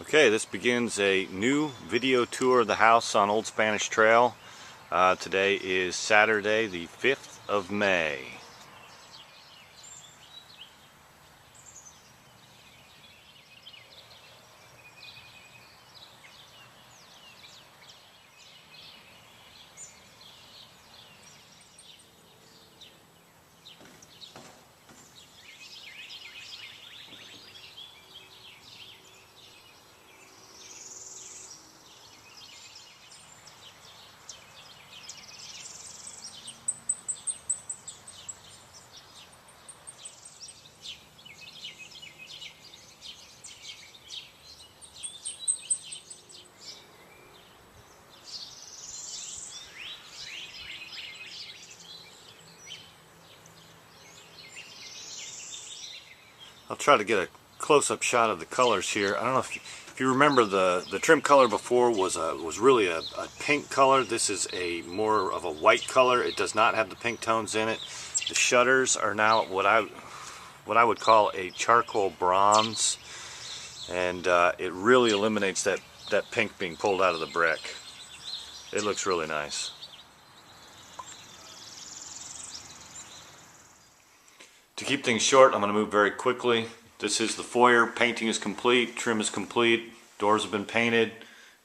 Okay, this begins a new video tour of the house on Old Spanish Trail. Today is Saturday, the 5th of May. I'll try to get a close-up shot of the colors here. I don't know if you remember the trim color before was really a pink color. This is a more of a white color. It does not have the pink tones in it. The shutters are now what I would call a charcoal bronze, and it really eliminates that pink being pulled out of the brick. It looks really nice. To keep things short, I'm going to move very quickly. This is the foyer. Painting is complete, trim is complete, doors have been painted,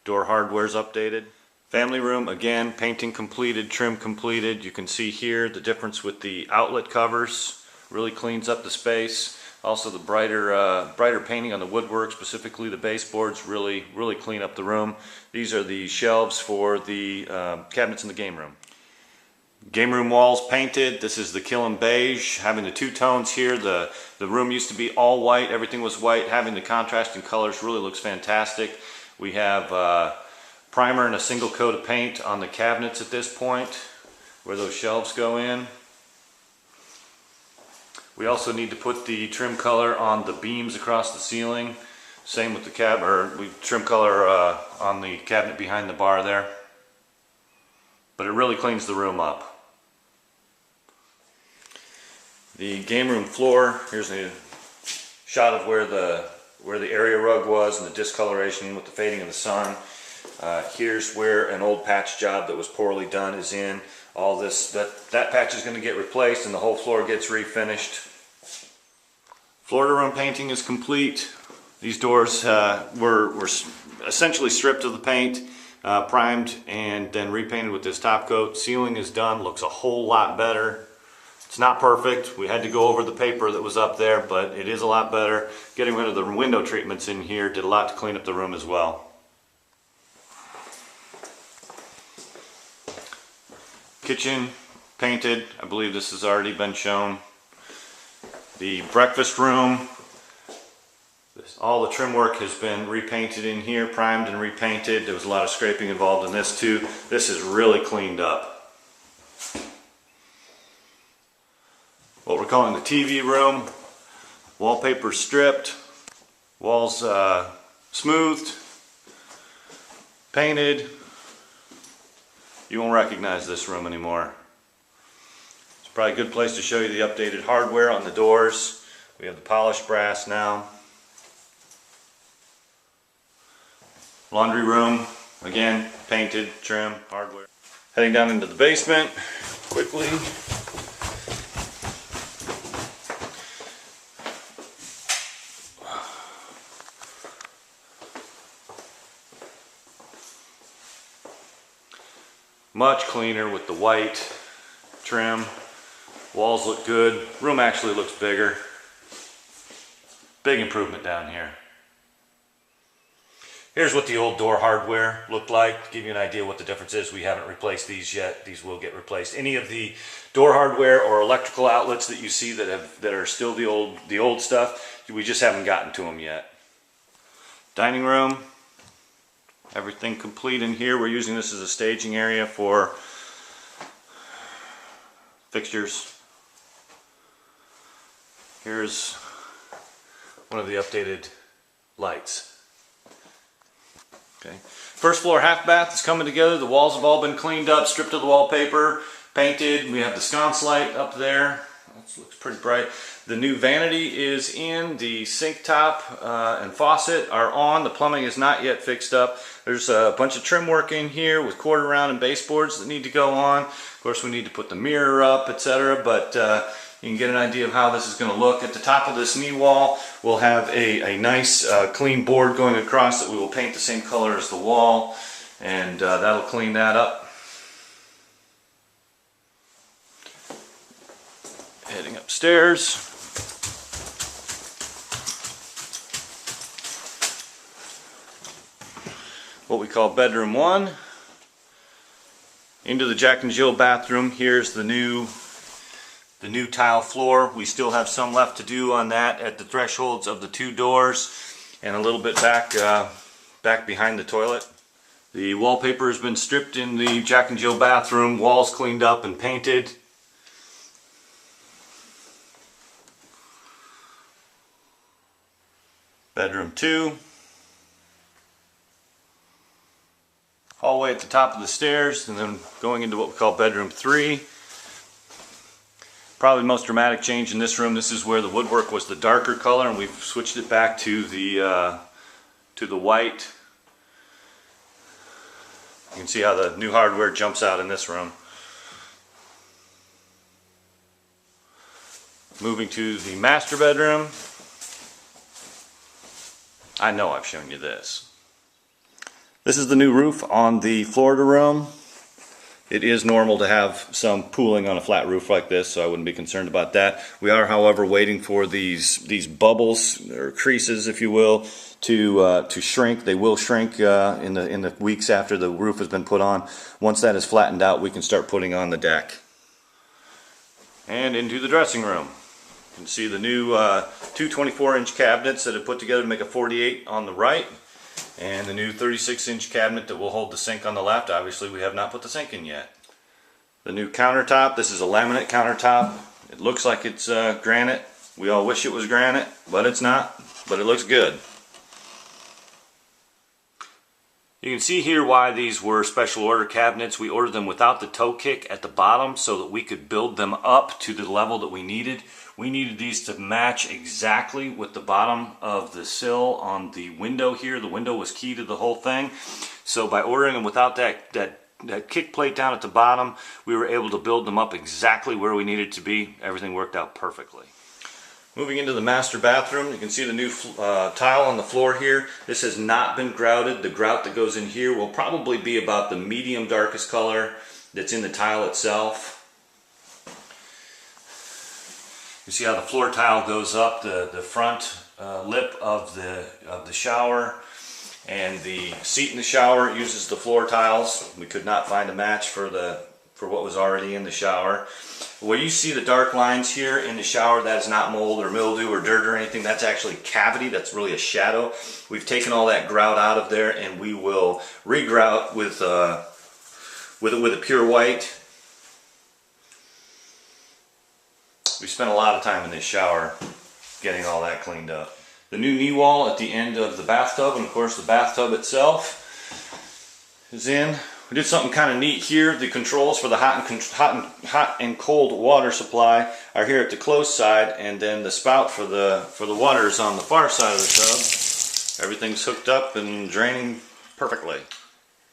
door hardware is updated. Family room, again, painting completed, trim completed. You can see here the difference with the outlet covers. Really cleans up the space. Also the brighter painting on the woodwork, specifically the baseboards, really clean up the room. These are the shelves for the cabinets in the game room. Game room walls painted. This is the Killam beige, having the two tones here. The room used to be all white, everything was white. Having the contrast in colors really looks fantastic. We have primer and a single coat of paint on the cabinets at this point where those shelves go in. We also need to put the trim color on the beams across the ceiling. Same with the trim color on the cabinet behind the bar there. But it really cleans the room up. The game room floor, here's a shot of where the area rug was and the discoloration with the fading of the sun. Here's where an old patch job that was poorly done is in. All this, that patch is going to get replaced and the whole floor gets refinished. Florida room painting is complete. These doors were essentially stripped of the paint, primed, and then repainted with this top coat. Ceiling is done, looks a whole lot better. It's not perfect. We had to go over the paper that was up there, but it is a lot better. Getting rid of the window treatments in here did a lot to clean up the room as well. Kitchen painted. I believe this has already been shown. The breakfast room. All the trim work has been repainted in here, primed and repainted. There was a lot of scraping involved in this too. This is really cleaned up. What we're calling the TV room. Wallpaper stripped. Walls smoothed. Painted. You won't recognize this room anymore. It's probably a good place to show you the updated hardware on the doors. We have the polished brass now. Laundry room, again, painted, trim, hardware. Heading down into the basement, quickly. Much cleaner with the white trim. Walls look good. Room actually looks bigger. Big improvement down here. Here's what the old door hardware looked like, to give you an idea what the difference is. We haven't replaced these yet. These will get replaced. Any of the door hardware or electrical outlets that you see that are still the old stuff, we just haven't gotten to them yet. Dining room, everything complete in here. We're using this as a staging area for fixtures. Here's one of the updated lights. Okay. First floor half bath is coming together. The walls have all been cleaned up, stripped of the wallpaper, painted. We have the sconce light up there That looks pretty bright. The new vanity is in. The sink top and faucet are on. The plumbing is not yet fixed up. There's a bunch of trim work in here with quarter round and baseboards that need to go on. Of course, we need to put the mirror up, etc. But you can get an idea of how this is going to look. At the top of this knee wall, we'll have a nice clean board going across that we will paint the same color as the wall, and that'll clean that up. Heading upstairs. What we call bedroom 1. Into the Jack and Jill bathroom. Here's the new tile floor. We still have some left to do on that at the thresholds of the 2 doors and a little bit back behind the toilet. The wallpaper has been stripped in the Jack and Jill bathroom, walls cleaned up and painted. Bedroom 2. Hallway at the top of the stairs, and then going into what we call bedroom 3. Probably the most dramatic change in this room. This is where the woodwork was the darker color, and we've switched it back to the white. You can see how the new hardware jumps out in this room. Moving to the master bedroom. I know I've shown you this. This is the new roof on the Florida room. It is normal to have some pooling on a flat roof like this, so I wouldn't be concerned about that. We are, however, waiting for these bubbles, or creases, if you will, to shrink. They will shrink in the weeks after the roof has been put on. Once that is flattened out, we can start putting on the deck. And into the dressing room. You can see the new 2 24-inch cabinets that are put together to make a 48 on the right. And the new 36-inch cabinet that will hold the sink on the left. Obviously, we have not put the sink in yet. The new countertop. This is a laminate countertop. It looks like it's granite. We all wish it was granite, but it's not. But it looks good. You can see here why these were special order cabinets. We ordered them without the toe kick at the bottom so that we could build them up to the level that we needed. We needed these to match exactly with the bottom of the sill on the window here. The window was key to the whole thing. So by ordering them without that kick plate down at the bottom, we were able to build them up exactly where we needed to be. Everything worked out perfectly. Moving into the master bathroom, you can see the new tile on the floor here. This has not been grouted. The grout that goes in here will probably be about the medium darkest color that's in the tile itself. You see how the floor tile goes up the front lip of the shower, and the seat in the shower uses the floor tiles. We could not find a match for what was already in the shower. Where you see the dark lines here in the shower, that is not mold or mildew or dirt or anything. That's actually cavity. That's really a shadow. We've taken all that grout out of there, and we will re-grout with a pure white. We spent a lot of time in this shower getting all that cleaned up. The new knee wall at the end of the bathtub, and of course the bathtub itself is in. We did something kind of neat here. The controls for the hot and cold water supply are here at the closed side, and then the spout for the water is on the far side of the tub. Everything's hooked up and draining perfectly.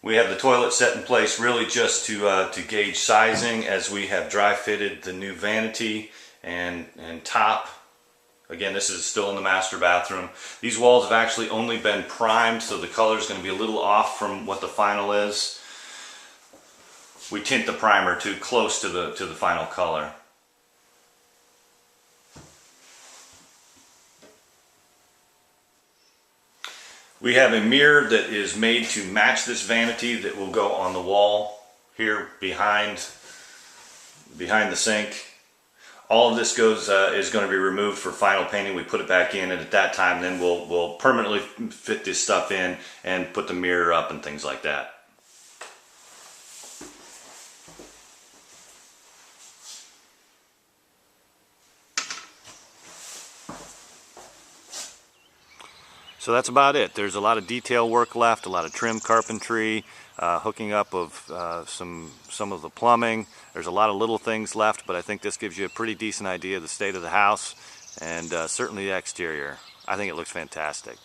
We have the toilet set in place really just to gauge sizing, as we have dry fitted the new vanity and top. Again, this is still in the master bathroom. These walls have actually only been primed, so the color is going to be a little off from what the final is. We tint the primer too close to the final color. We have a mirror that is made to match this vanity that will go on the wall here behind the sink. All of this is going to be removed for final painting. We put it back in, and at that time then we'll permanently fit this stuff in and put the mirror up and things like that. So that's about it. There's a lot of detail work left, a lot of trim carpentry, hooking up of some of the plumbing. There's a lot of little things left, but I think this gives you a pretty decent idea of the state of the house and certainly the exterior. I think it looks fantastic.